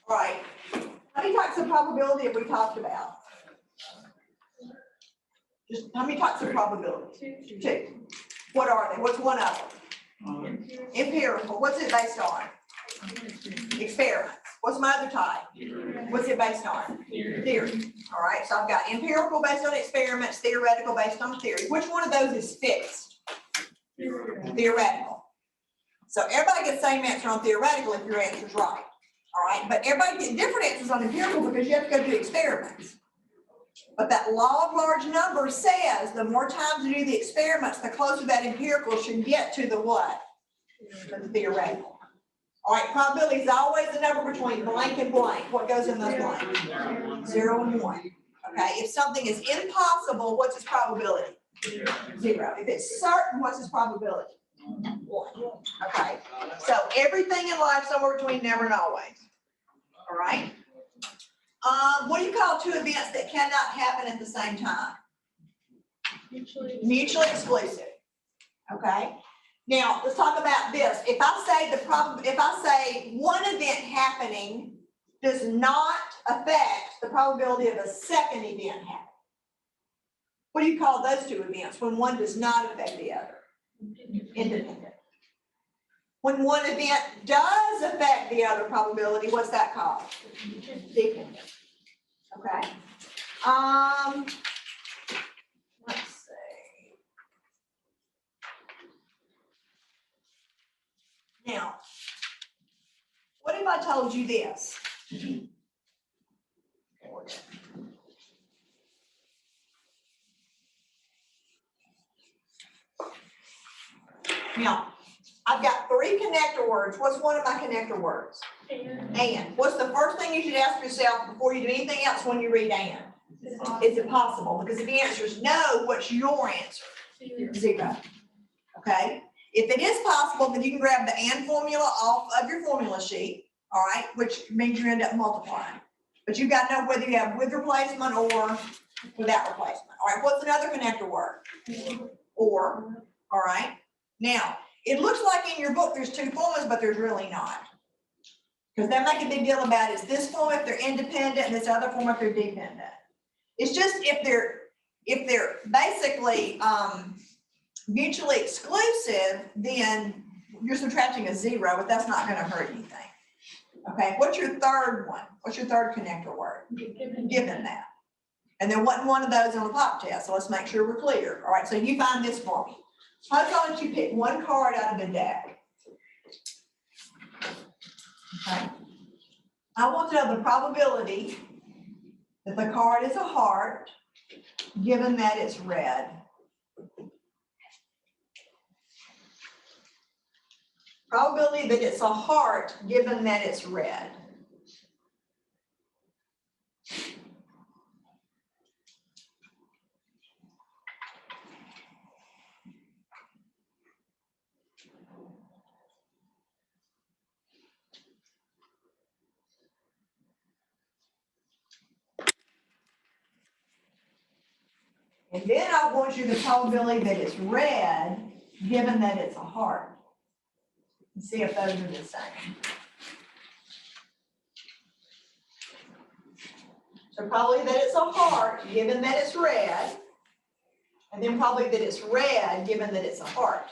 All right. How many types of probability have we talked about? Just how many types of probability? Two. What are they? What's one of them? Empirical. What's it based on? Experiments. What's my other type? What's it based on? Theory. All right, so I've got empirical based on experiments, theoretical based on theory. Which one of those is fixed? Theoretical. So everybody gets the same answer on theoretical if your answer's right. All right, but everybody gets different answers on empirical because you have to go do experiments. But that law of large numbers says the more times you do the experiments, the closer that empirical should get to the what? The theoretical. All right, probability is always the number between blank and blank. What goes in those blanks? 0 and 1. Okay, if something is impossible, what's its probability? 0. If it's certain, what's its probability? 1. Okay, so everything in life somewhere between never and always. All right. What do you call two events that cannot happen at the same time? Mutually exclusive. Okay. Now let's talk about this. If I say one event happening does not affect the probability of a second event happening. What do you call those two events when one does not affect the other? Independent. When one event does affect the other probability, what's that called? Dependent. Okay. Let's see. Now, what if I told you this? Now, I've got 3 connector words. What's one of my connector words? And. What's the first thing you should ask yourself before you do anything else when you read and? Is it possible? Because if the answer is no, what's your answer? 0. Okay? If it is possible, then you can grab the and formula off of your formula sheet, all right, which means you end up multiplying. But you've got to know whether you have with replacement or without replacement. All right, what's another connector word? Or, all right? Now, it looks like in your book there's 2 formulas, but there's really not. Because they make a big deal about is this form if they're independent and this other form if they're dependent. It's just if they're basically mutually exclusive, then you're subtracting a 0, but that's not going to hurt anything. Okay, what's your third one? What's your third connector word? Given that. And there wasn't one of those on the pop test, so let's make sure we're clear. All right, so you find this for me. Suppose I want you to pick one card out of the deck. Okay. I want to know the probability that the card is a heart, given that it's red. Probability that it's a heart, given that it's red. And then I want you the probability that it's red, given that it's a heart. And see if those are the same. So probably that it's a heart, given that it's red, and then probably that it's red, given that it's a heart.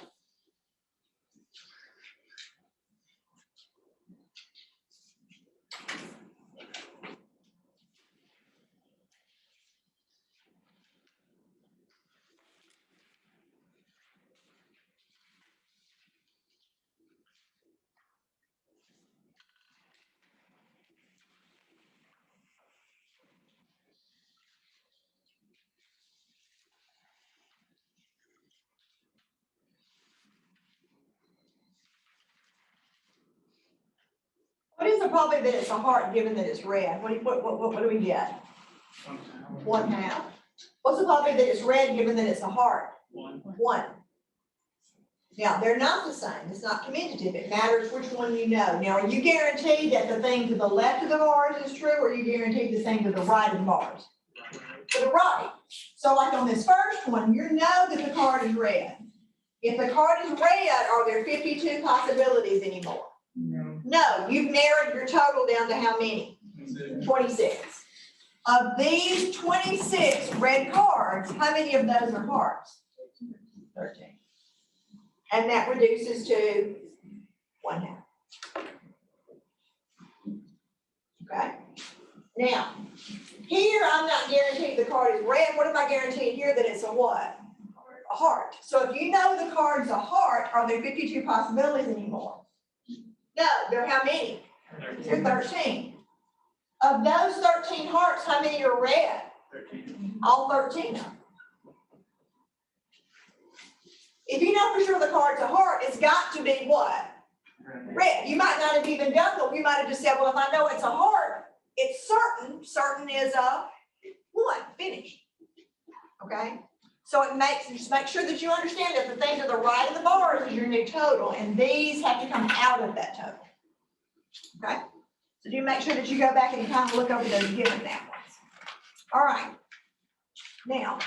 What is the probability that it's a heart, given that it's red? What do we get? 1/2. What's the probability that it's red, given that it's a heart? 1. Now, they're not the same. It's not commutative. It matters which one you know. Now, are you guaranteed that the thing to the left of the bars is true, or are you guaranteed the thing to the right of the bars? To the right. So, like on this first one, you know that the card is red. If the card is red, are there 52 possibilities anymore? No. No, you've narrowed your total down to how many? 26. Of these 26 red cards, how many of those are hearts? 13. And that reduces to 1/2. Okay? Now, here I'm not guaranteed the card is red. What am I guaranteed here? That it's a what? A heart. So if you know the card's a heart, are there 52 possibilities anymore? No, there are how many? There are 13. Of those 13 hearts, how many are red? 13. All 13 of them. If you know for sure the card's a heart, it's got to be what? Red. You might not have even done them. You might have just said, well, if I know it's a heart, it's certain. Certain is a 1, finished. Okay? So it makes, just make sure that you understand that the thing to the right of the bars is your new total, and these have to come out of that total. Okay? So do make sure that you go back and kind of look over those given that ones. All right. Now,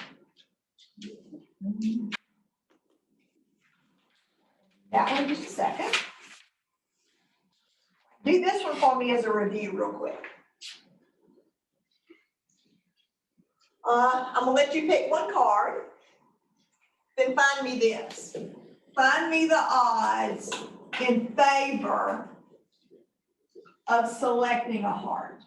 that one just a second. Do this one for me as a review real quick. I'm gonna let you pick one card, then find me this. Find me the odds in favor of selecting a heart.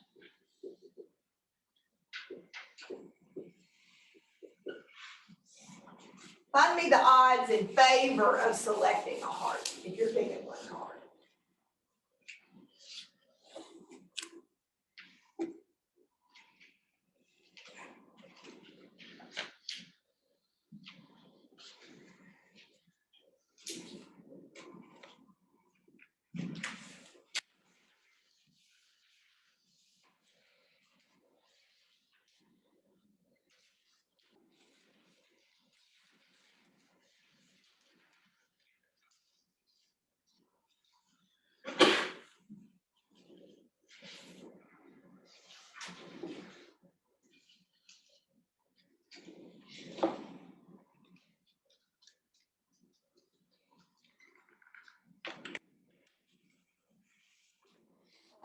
Find me the odds in favor of selecting a heart if you're picking one card.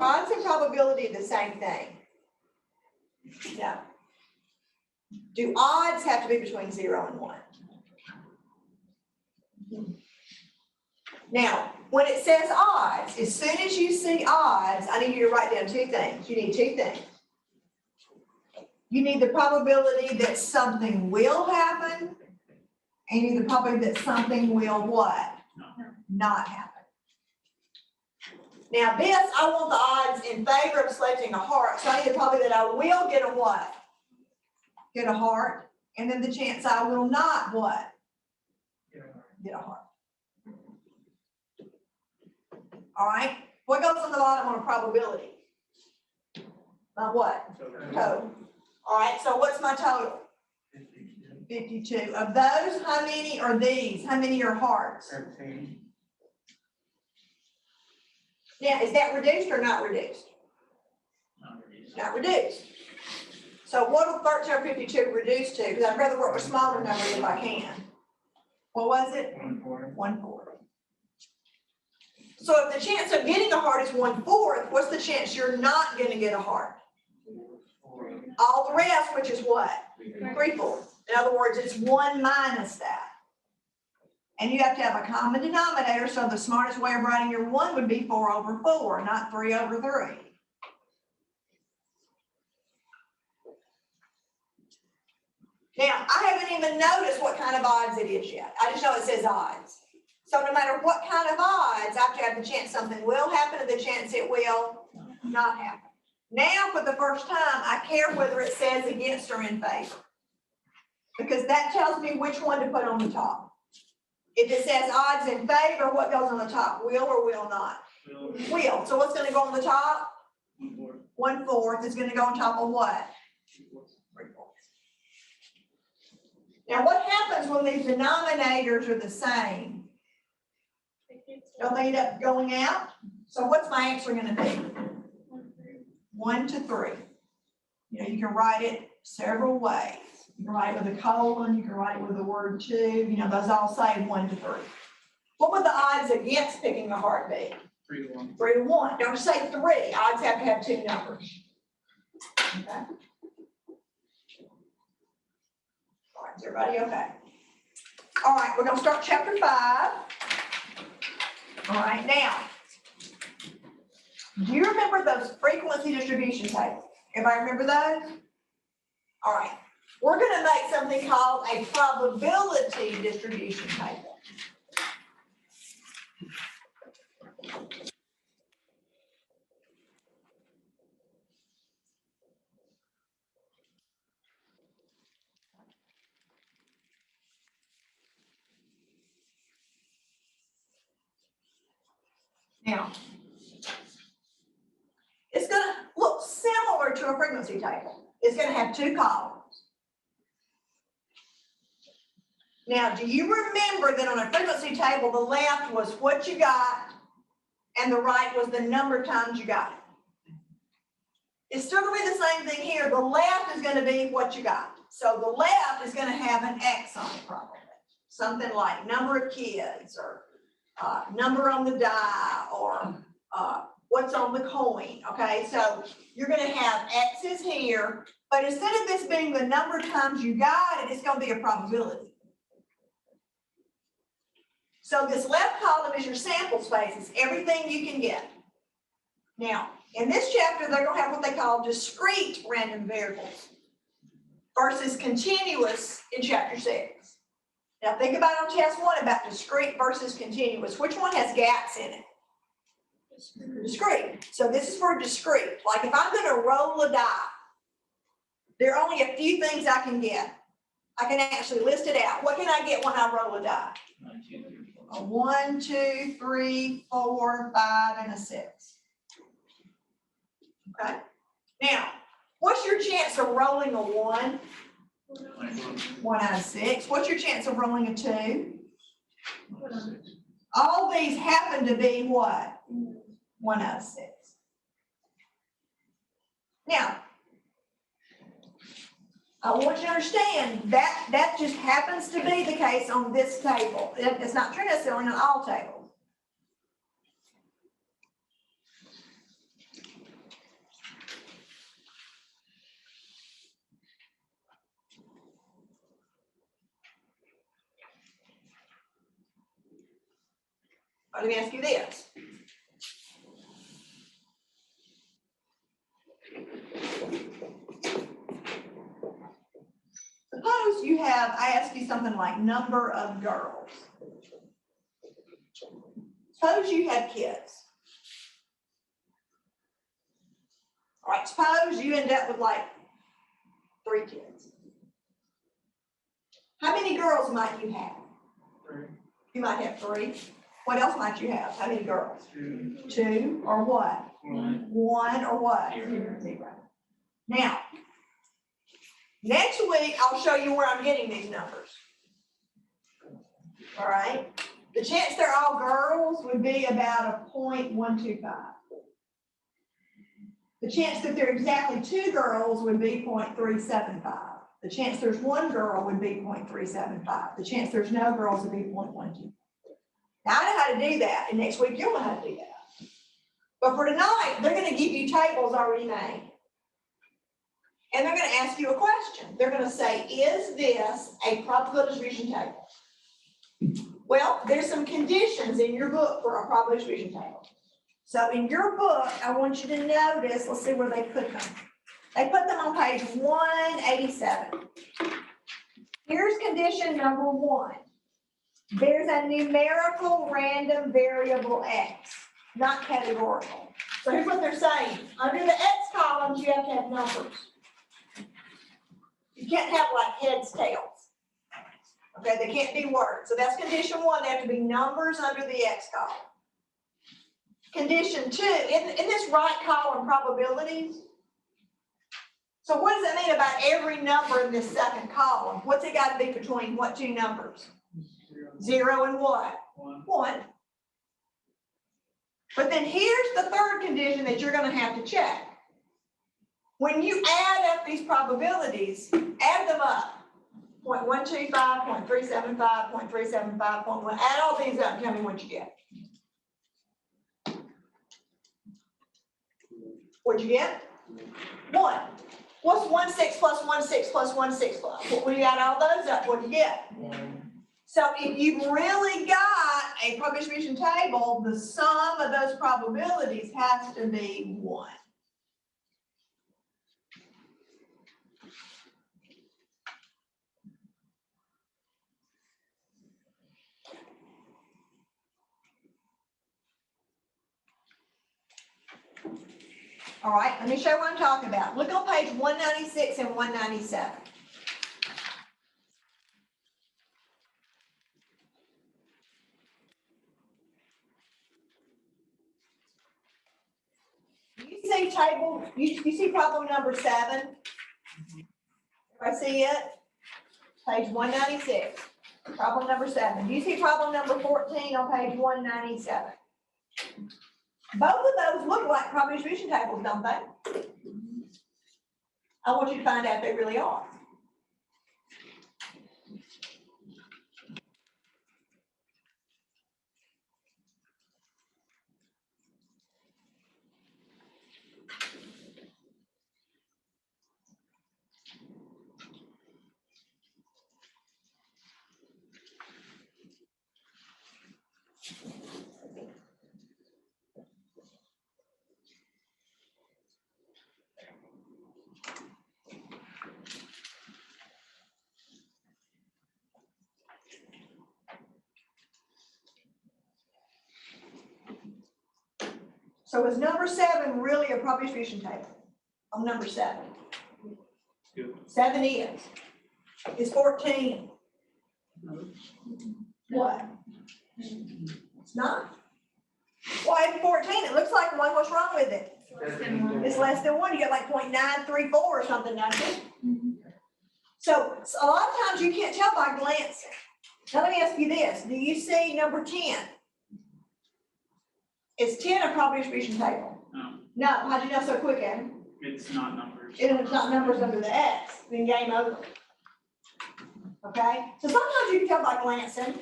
Odds and probability are the same thing. No. Do odds have to be between 0 and 1? Now, when it says odds, as soon as you see odds, I need you to write down 2 things. You need 2 things. You need the probability that something will happen, and you need the probability that something will what? Not happen. Now this, I want the odds in favor of selecting a heart, so I need the probability that I will get a what? Get a heart, and then the chance I will not what? Get a heart. All right, what goes on the bottom on a probability? My what? Total. All right, so what's my total? 52. Of those, how many are these? How many are hearts? 13. Now, is that reduced or not reduced? Not reduced. So what will 13 or 52 reduce to? Because I'd rather work with smaller numbers if I can. What was it? 1/4. 1/4. So if the chance of getting a heart is 1/4, what's the chance you're not going to get a heart? All the rest, which is what? 3/4. In other words, it's 1 minus that. And you have to have a common denominator, so the smartest way of writing your 1 would be 4/4, not 3/3. Now, I haven't even noticed what kind of odds it is yet. I just know it says odds. So no matter what kind of odds, I have to have the chance something will happen and the chance it will not happen. Now, for the first time, I care whether it says against or in favor, because that tells me which one to put on the top. If it says odds in favor, what goes on the top? Will or will not? Will. So what's going to go on the top? 1/4 is going to go on top of what? 3/4. Now, what happens when these denominators are the same? Don't they end up going out? So what's my answer going to be? 1 to 3. You know, you can write it several ways. You can write it with a colon, you can write it with the word 2, you know, those all say 1 to 3. What would the odds against picking a heart be? 3 to 1. 3 to 1. Don't say 3. Odds have to have 2 numbers. Okay. All right, is everybody okay? All right, we're going to start chapter 5. All right, now, do you remember those frequency distribution tables? Everybody remember those? All right, we're going to make something called a probability distribution table. Now, it's going to look similar to a frequency table. It's going to have 2 columns. Now, do you remember that on a frequency table, the left was what you got and the right was the number of times you got it? It's still going to be the same thing here. The left is going to be what you got. So the left is going to have an X on it probably. Something like number of kids or number on the die or what's on the coin, okay? So you're going to have X's here, but instead of this being the number of times you got it, it's going to be a probability. So this left column is your sample space. It's everything you can get. Now, in this chapter, they're going to have what they call discrete random variables versus continuous in chapter 6. Now, think about on test 1 about discrete versus continuous. Which one has gaps in it? Discrete. So this is for discrete. Like if I'm going to roll a die, there are only a few things I can get. I can actually list it out. What can I get when I roll a die? A 1, 2, 3, 4, 5, and a 6. Okay. Now, what's your chance of rolling a 1? 1 out of 6. What's your chance of rolling a 2? All these happen to be what? 1 out of 6. Now, I want you to understand that just happens to be the case on this table. It's not true necessarily on all tables. Let me ask you this. Suppose you have, I ask you something like number of girls. Suppose you have kids. All right, suppose you end up with like 3 kids. How many girls might you have? 3. You might have 3. What else might you have? How many girls? 2. 2 or what? 1. 1 or what? 0. 0. Now, next week, I'll show you where I'm getting these numbers. All right? The chance they're all girls would be about a 0.125. The chance that there are exactly 2 girls would be 0.375. The chance there's 1 girl would be 0.375. The chance there's no girls would be 0.12. Now, I know how to do that, and next week you'll know how to do that. But for tonight, they're going to give you tables already made. And they're going to ask you a question. They're going to say, is this a probability distribution table? Well, there's some conditions in your book for a probability distribution table. So in your book, I want you to notice, let's see where they put them. They put them on page 187. Here's condition number 1. There's a numerical random variable X, not categorical. So here's what they're saying. Under the X columns, you have to have numbers. You can't have like heads, tails. Okay, they can't be words. So that's condition 1. They have to be numbers under the X column. Condition 2, in this right column probabilities. So what does it mean about every number in this second column? What's it got to be between what 2 numbers? 0 and what? 1. But then here's the third condition that you're going to have to check. When you add up these probabilities, add them up. 0.125, 0.375, 0.375, 0.1. Add all these up and tell me what you get. What'd you get? 1. What's 1/6 plus 1/6 plus 1/6 plus? When you add all those up, what do you get? So if you've really got a probability distribution table, the sum of those probabilities has to be 1. All right, let me show you what I'm talking about. Look on page 196 and 197. You see table, you see problem number 7? I see it? Page 196, problem number 7. Do you see problem number 14 on page 197? Both of those look like probability distribution tables, don't they? I want you to find out if they really are. So is number 7 really a probability distribution table? On number 7? Yeah. 7 is. Is 14? What? It's not. Why is 14? It looks like 1. What's wrong with it? It's less than 1. You get like 0.934 or something, don't you? So a lot of times you can't tell by glancing. Now let me ask you this. Do you see number 10? Is 10 a probability distribution table? No, No. How'd you know so quick, Adam? it's not numbers. It's not numbers under the X, then game over. Okay? So sometimes you can tell by glancing,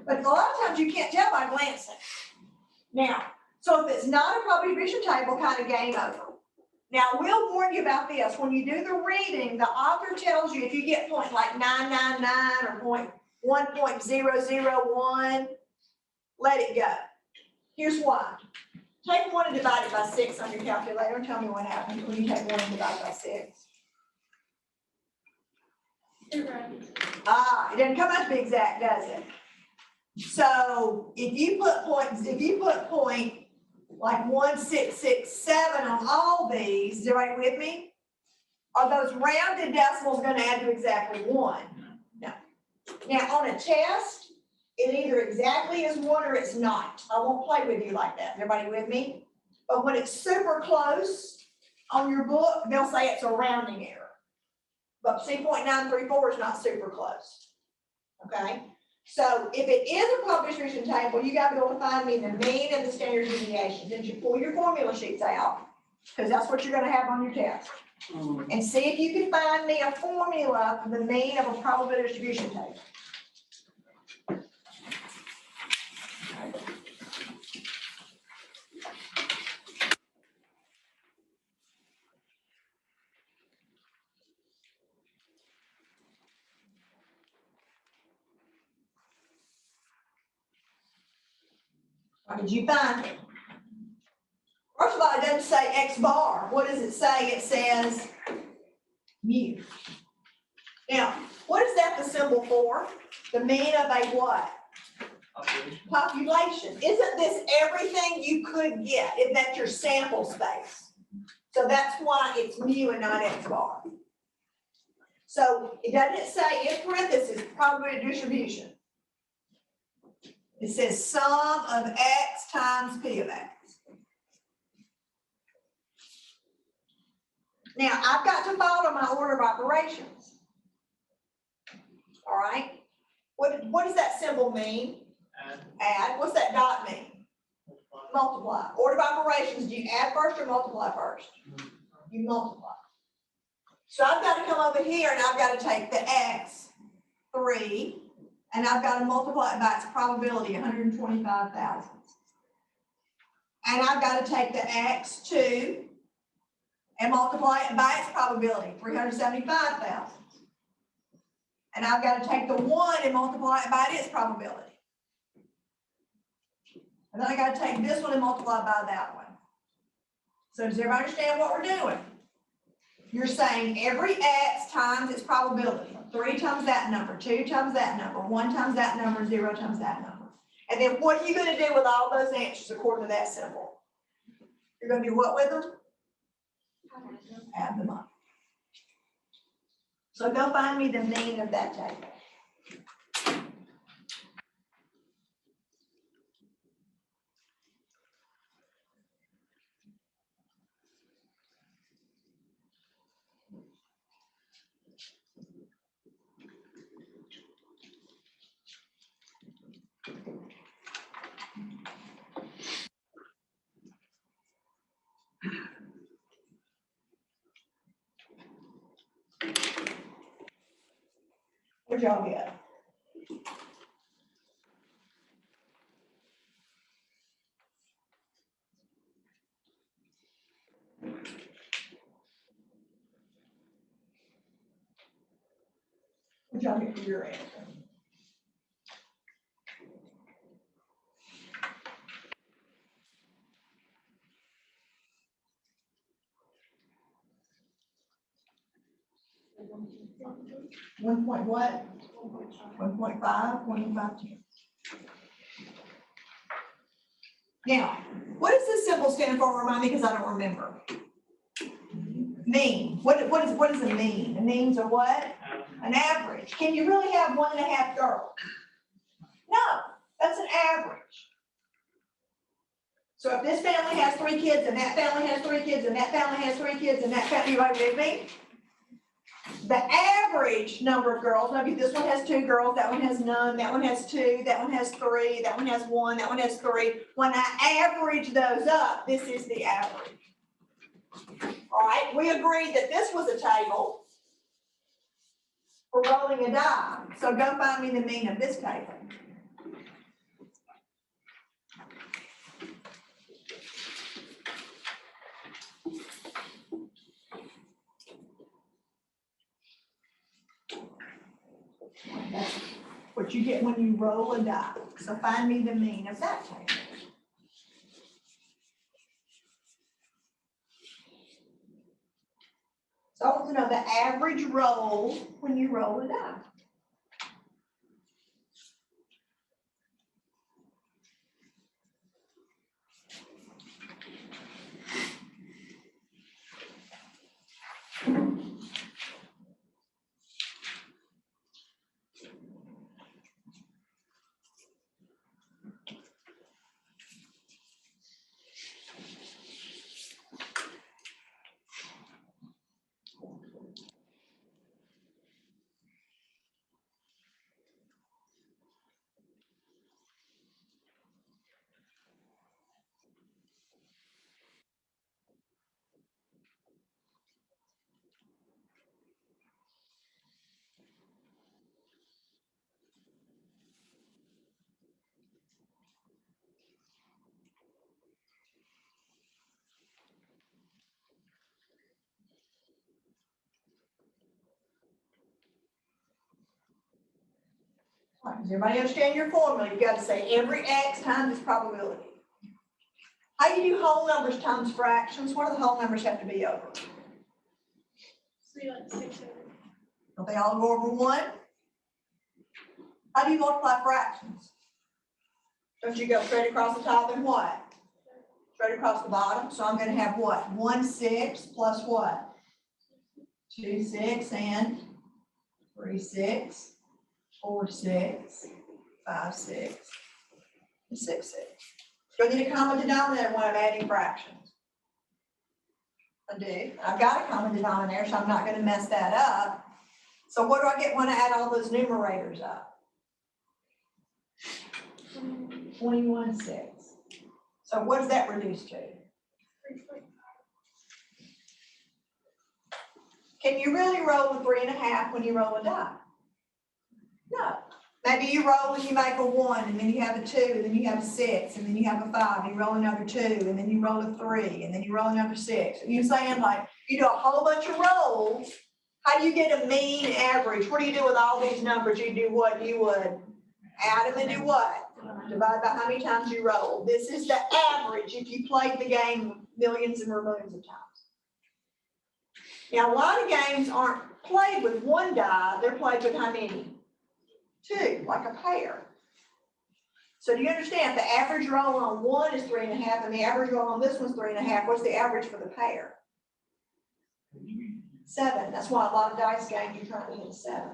but a lot of times you can't tell by glancing. Now, so if it's not a probability distribution table, kind of game over. Now, we'll warn you about this. When you do the reading, the author tells you if you get point like 999 or point 1.001, let it go. Here's why. Take 1 and divide it by 6 on your calculator and tell me what happens when you take 1 and divide by 6. It doesn't come out to be exact, does it? So if you put point like 1667 on all these, is everybody with me? Are those rounded decimals going to add to exactly 1? No. Now on a test, it either exactly is 1 or it's not. I won't play with you like that. Everybody with me? But when it's super close on your book, they'll say it's a rounding error. But see, 0.934 is not super close. Okay? So if it is a probability distribution table, you got to be able to find me the mean and the standard deviation. Then you pull your formula sheets out, because that's what you're going to have on your test. And see if you can find me a formula for the mean of a probability distribution table. What did you find? First of all, it doesn't say X bar. What does it say? It says mu. Now, what is that the symbol for? The mean of a what? Population. Isn't this everything you could get? Isn't that your sample space? So that's why it's mu and not X bar. So it doesn't say in parentheses probability distribution. It says sum of X times P of X. Now, I've got to follow my order of operations. All right? What does that symbol mean? Add. What's that dot mean? Multiply. Order of operations, do you add first or multiply first? You multiply. So I've got to come over here and I've got to take the X3 and I've got to multiply it by its probability, 125,000. And I've got to take the X2 and multiply it by its probability, 375,000. And I've got to take the 1 and multiply it by its probability. And then I got to take this one and multiply by that one. So does everybody understand what we're doing? You're saying every x times its probability. 3 times that number, 2 times that number, 1 times that number, 0 times that number. And then what are you going to do with all those answers according to that symbol? You're going to do what with them? Add them up. So go find me the mean of that table. What'd y'all get? What'd y'all get for your answer? One point what? 1.5, 1.5. Now, what does this symbol stand for? Remind me, because I don't remember. Mean. What is a mean? A mean's a what? An average. Can you really have 1.5 girls? No, that's an average. So if this family has 3 kids, and that family has 3 kids, and that family has 3 kids, and that family, you right with me? The average number of girls, maybe this one has 2 girls, that one has none, that one has 2, that one has 3, that one has 1, that one has 3. When I average those up, this is the average. All right, we agreed that this was a table for rolling a die. So go find me the mean of this table. That's what you get when you roll a die. So find me the mean of that table. So I want to know the average roll when you roll a die. All right, does everybody understand your formula? You've got to say every x times its probability. How do you do whole numbers times fractions? What do the whole numbers have to be over? 3 like 6 over. Don't they all go over 1? How do you multiply fractions? Don't you go straight across the top and what? Straight across the bottom. So I'm going to have what? 1/6 plus what? 2/6 and 3/6, 4/6, 5/6, and 6/6. Do I need a common denominator when I'm adding fractions? I do. I've got a common denominator, so I'm not going to mess that up. So what do I get when I add all those numerators up? 21/6. So what does that reduce to? 3.5. Can you really roll a 3.5 when you roll a die? No. Maybe you roll and you make a 1, and then you have a 2, and then you have a 6, and then you have a 5, and you roll another 2, and then you roll a 3, and then you roll another 6. You saying like, you do a whole bunch of rolls, how do you get a mean average? What do you do with all these numbers? You do what? You would add them and do what? Divide by how many times you roll. This is the average if you played the game millions and millions of times. Now, a lot of games aren't played with one die, they're played with how many? 2, like a pair. So do you understand? The average roll on 1 is 3.5, and the average roll on this one's 3.5. What's the average for the pair? 7. That's why a lot of dice games you're trying to hit a 7.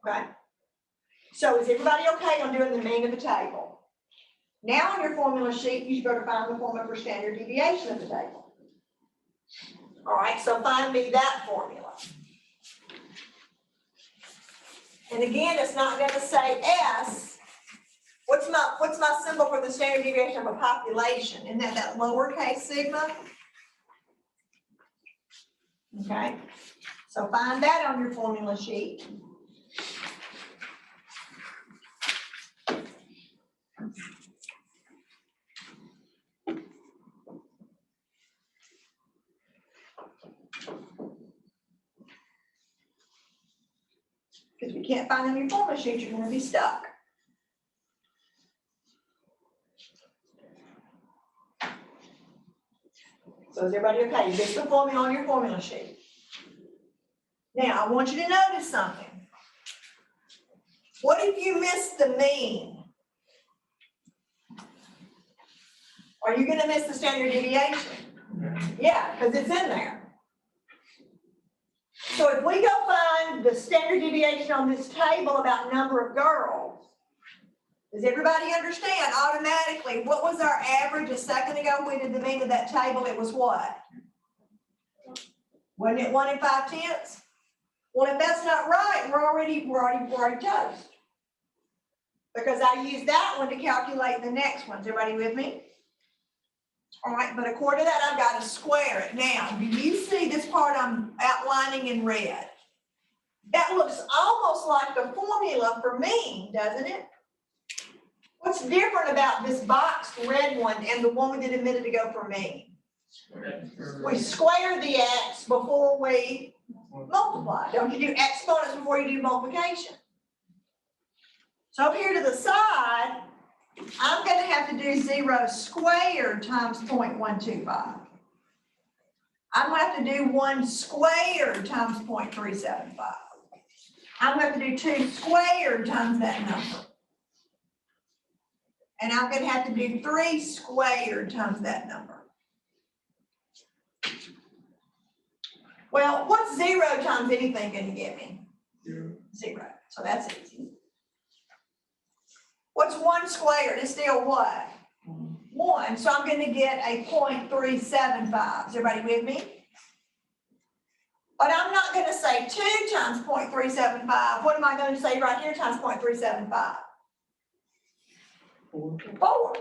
Okay. So is everybody okay on doing the mean of the table? Now on your formula sheet, you go to find the formula for standard deviation of the table. All right, so find me that formula. And again, it's not going to say S. What's my symbol for the standard deviation of a population? Isn't that lowercase sigma? Okay, so find that on your formula sheet. Because if you can't find it on your formula sheet, you're going to be stuck. So is everybody okay? You get the formula on your formula sheet. Now, I want you to notice something. What if you miss the mean? Are you going to miss the standard deviation? Yeah, because it's in there. So if we go find the standard deviation on this table about number of girls, does everybody understand automatically what was our average a second ago? We did the mean of that table. It was what? Wasn't it 1 5/10? Well, if that's not right, we're already toast. Because I used that one to calculate the next one. Is everybody with me? All right, but according to that, I've got to square it. Now, do you see this part I'm outlining in red? That looks almost like the formula for mean, doesn't it? What's different about this boxed red one and the one we did a minute ago for mean? We square the x before we multiply. Don't you do exponents before you do multiplication? So up here to the side, I'm going to have to do 0 squared times 0.125. I'm going to have to do 1 squared times 0.375. I'm going to have to do 2 squared times that number. And I'm going to have to do 3 squared times that number. Well, what's 0 times anything going to give me? 0. So that's easy. What's 1 squared? It's still what? 1. So I'm going to get a 0.375. Is everybody with me? But I'm not going to say 2 times 0.375. What am I going to say right here times 0.375? 4.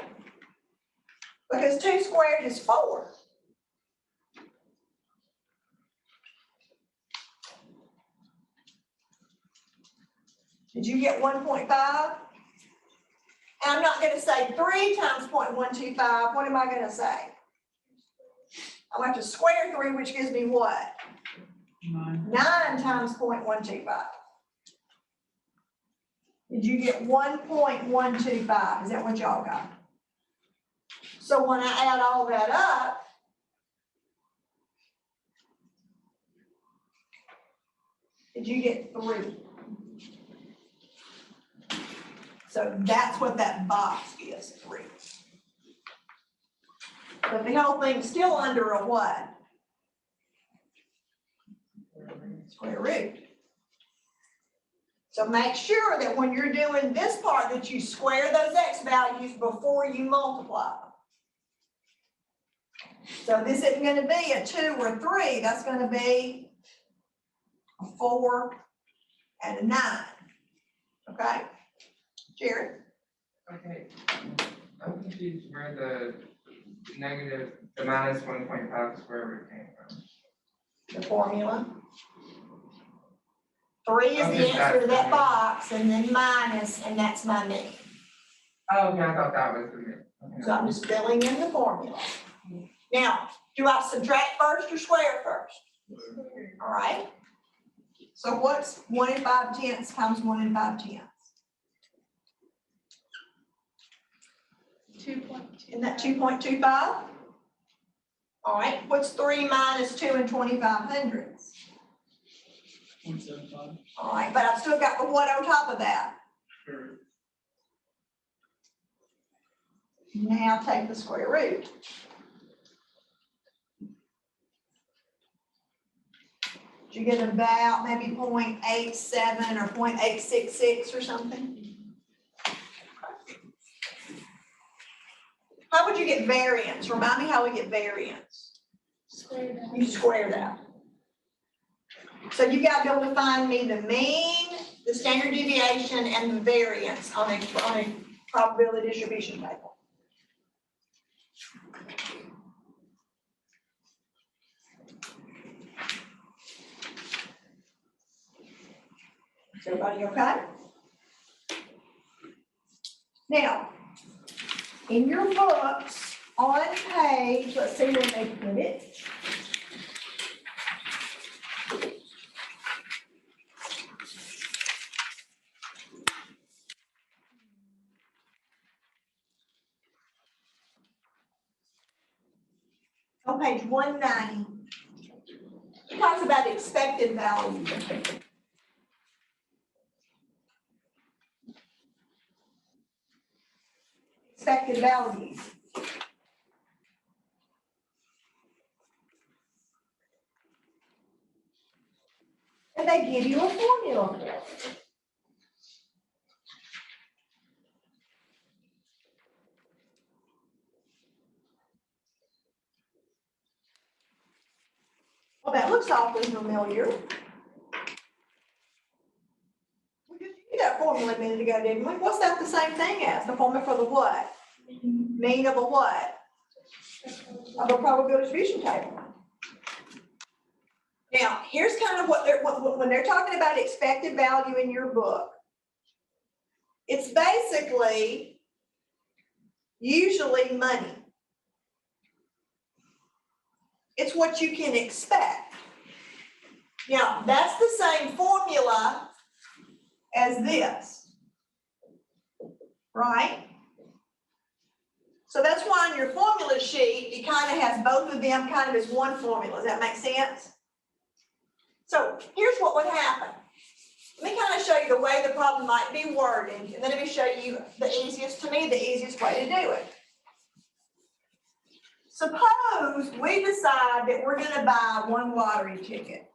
Because 2 squared is 4. Did you get 1.5? And I'm not going to say 3 times 0.125. What am I going to say? I'm going to have to square 3, which gives me what? 9 times 0.125. Did you get 1.125? Is that what y'all got? So when I add all that up, did you get 3? So that's what that box is, 3. But the whole thing's still under a what? Square root. So make sure that when you're doing this part that you square those x values before you multiply. So this isn't going to be a 2 or 3. That's going to be a 4 and a 9. Okay? Jared? Okay, I'm confused where the minus 1.5 square root came from. The formula. 3 is Okay, the answer to that's that fine. box, and then minus, and that's my mean. Oh, okay, I thought that was the mid. So I'm just filling in the formula. Now, do I subtract first or square first? All right. So what's 1 5/10 times 1 5/10? 2.2. Isn't that 2.25? All right, what's 3 minus 2 25/100? 0.75. All right, but I've still got the 1 on top of that. Sure. Now take the square root. You get about maybe 0.87 or 0.866 or something. How would you get variance? Remind me how we get variance. Square that. You square that. So you got to be able to find me the mean, the standard deviation, and the variance on a probability distribution table. Is everybody okay? Now, in your books, on page, let's see where they put it. On page 190, it talks about expected value. Expected values. And they give you a formula for it. Well, that looks awfully familiar. We just used that formula a minute ago, didn't we? What's that the same thing as? The formula for the what? Mean of a what? Of a probability distribution table. Now, here's kind of what when they're talking about expected value in your book, it's basically usually money. It's what you can expect. Now, that's the same formula as this, right? So that's why on your formula sheet, it kind of has both of them kind of as one formula. Does that make sense? So here's what would happen. Let me kind of show you the way the problem might be worded, and then let me show you the easiest way to do it. Suppose we decide that we're going to buy one lottery ticket.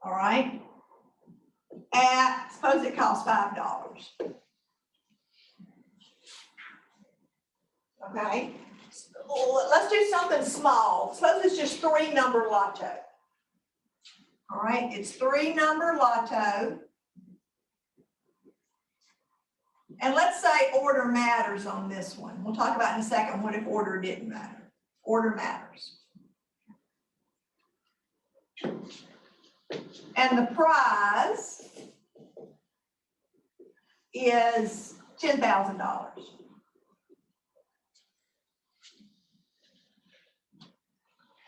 All right? Suppose it costs $5. Okay? Let's do something small. Suppose it's just 3-number lotto. All right, it's 3-number lotto. And let's say order matters on this one. We'll talk about in a second what if order didn't matter. Order matters. And the prize is $10,000.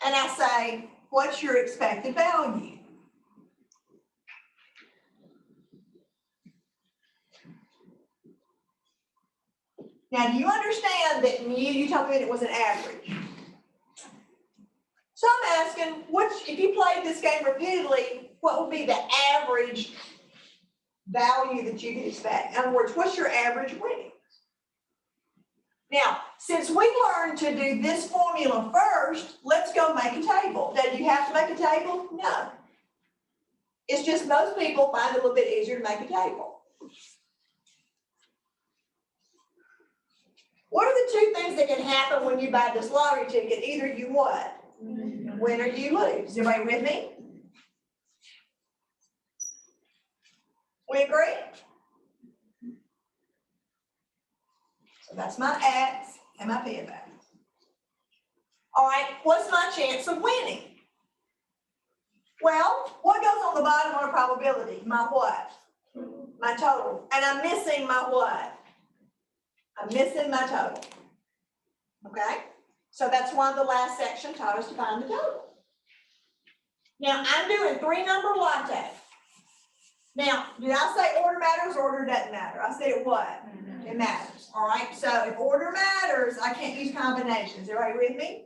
And I say, what's your expected value? Now, do you understand that you told me that it was an average? So I'm asking, if you played this game repeatedly, what would be the average value that you could expect? In other words, what's your average winnings? Now, since we learned to do this formula first, let's go make a table. Now, do you have to make a table? No. It's just most people find it a little bit easier to make a table. What are the two things that can happen when you buy this lottery ticket? Either you what? Win or you lose. Is everybody with me? We agree? So that's my X and my P of X. All right, what's my chance of winning? Well, what goes on the bottom on a probability? My what? My total. And I'm missing my what? I'm missing my total. Okay? So that's why the last section taught us to find the total. Now, I'm doing 3-number latte. Now, did I say order matters or order doesn't matter? I said what? It matters. All right? So if order matters, I can't use combinations. Everybody with me?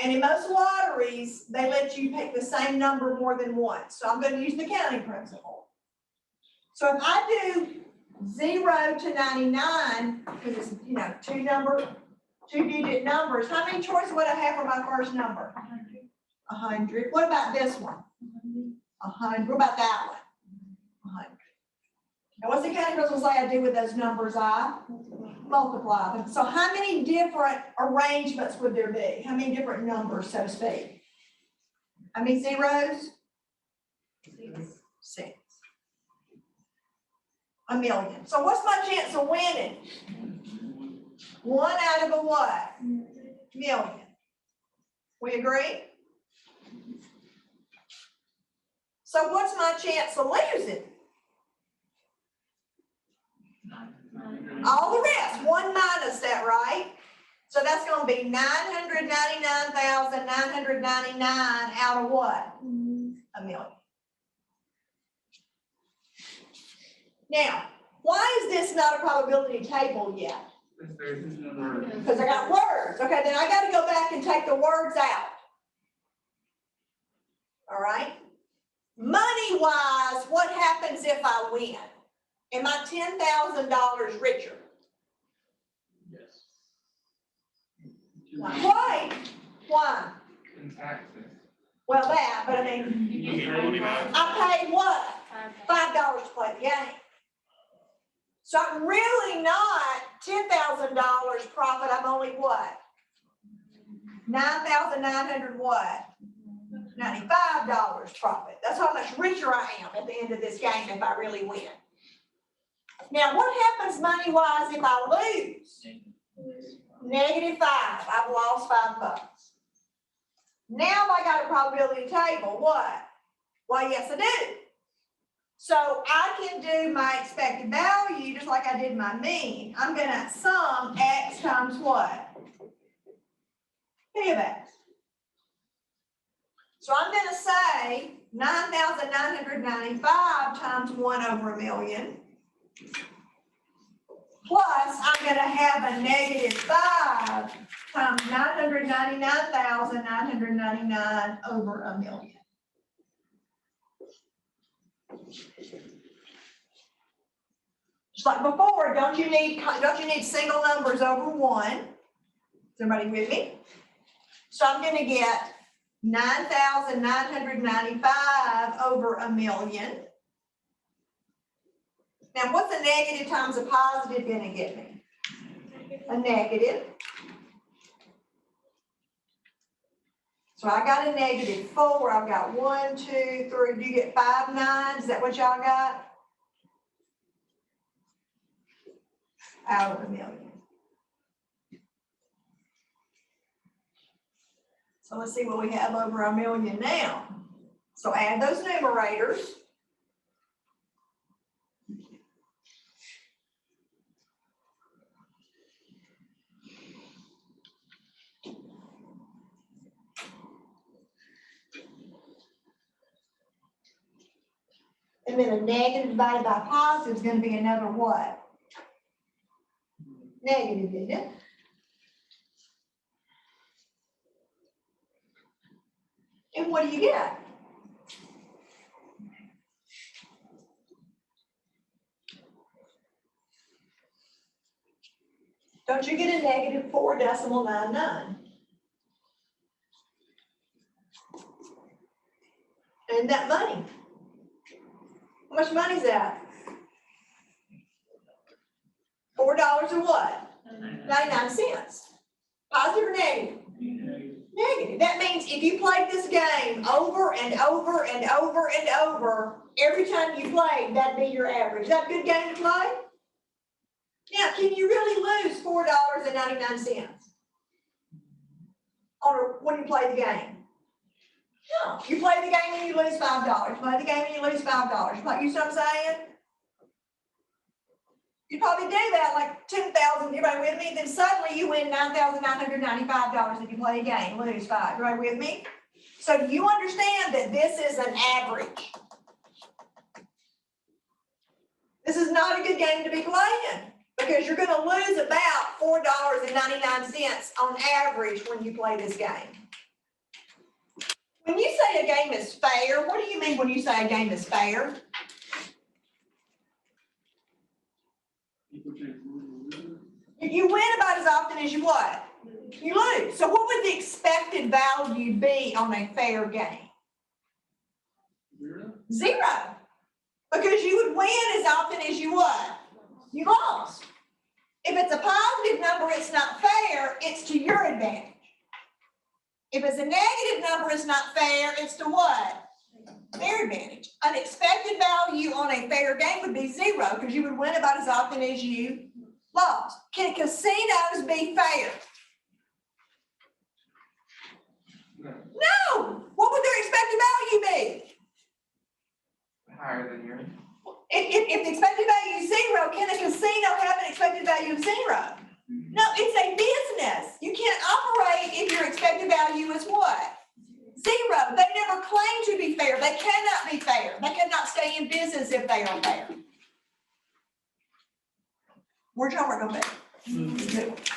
And in most lotteries, they let you pick the same number more than once. So I'm going to use the counting principle. So if I do 0 to 99, because it's, two-digit numbers, how many choices would I have for my first number? 100. What about this one? 100. What about that one? 100. Now what's the counting principle say I do with those numbers? I multiply them. So how many different arrangements would there be? How many different numbers, so to speak? How many zeros? 6. 1,000,000. So what's my chance of winning? 1 out of a what? Million. We agree? So what's my chance of losing? All the rest, 1 minus that, right? So that's going to be 999,999 out of what? 1,000,000. Now, why is this not a probability table yet? Because I got words. Okay, then I got to go back and take the words out. All right? Money-wise, what happens if I win? Am I $10,000 richer? Yes. Right. Why? In taxes. Well, that, but I mean, You get your money back. I paid what? $5 to play the game. So I'm really not $10,000 profit. I'm only what? 9,900 what? $95 profit. That's how much richer I am at the end of this game if I really win. Now, what happens money-wise if I lose? -5. I've lost $5. Now I got a probability table. What? Well, yes, I do. So I can do my expected value just like I did my mean. I'm going to sum x times what? P of x. So I'm going to say 9,995 times 1 over 1,000,000. Plus, I'm going to have a -5 times 999,999 over 1,000,000. Just like before, don't you need single numbers over 1? Is everybody with me? So I'm going to get 9,995 over 1,000,000. Now, what's a negative times a positive going to get me? A negative. So I got a -4. I've got 1, 2, 3. Do you get 5 9s? Is that what y'all got? Out of 1,000,000. So let's see what we have over 1,000,000 now. So add those numerators. And then a negative divided by positive is going to be another what? Negative, isn't it? And what do you get? Don't you get a -4.99? And that money? How much money is that? $4 and what? 99 cents. Positive or negative? Negative. That means if you played this game over and over and over and over, every time you played, that'd be your average. Is that a good game to play? Now, can you really lose $4.99? when you play the game? No, you play the game and you lose $5. Play the game and you lose $5. You see what I'm saying? You probably do that like 10,000, everybody with me? Then suddenly you win $9,995 if you play a game, lose 5. Everybody with me? So do you understand that this is an average? This is not a good game to be playing because you're gonna lose about $4.99 on average when you play this game. When you say a game is fair, what do you mean when you say a game is fair? People change rules. You win about as often as you what? You lose. So what would the expected value be on a fair game? 0. 0. Because you would win as often as you what? You lost. If it's a positive number, it's not fair, it's to your advantage. If it's a negative number, it's not fair, it's to what? Their advantage. An expected value on a fair game would be 0 because you would win about as often as you lost. Can casinos be fair? No. What would their expected value be? Higher than yours. If the expected value is 0, can a casino have an expected value of 0? No, it's a business. You can't operate if your expected value is what? 0. They never claim to be fair. They cannot be fair. They cannot stay in business if they are fair. Where's your homework going to be?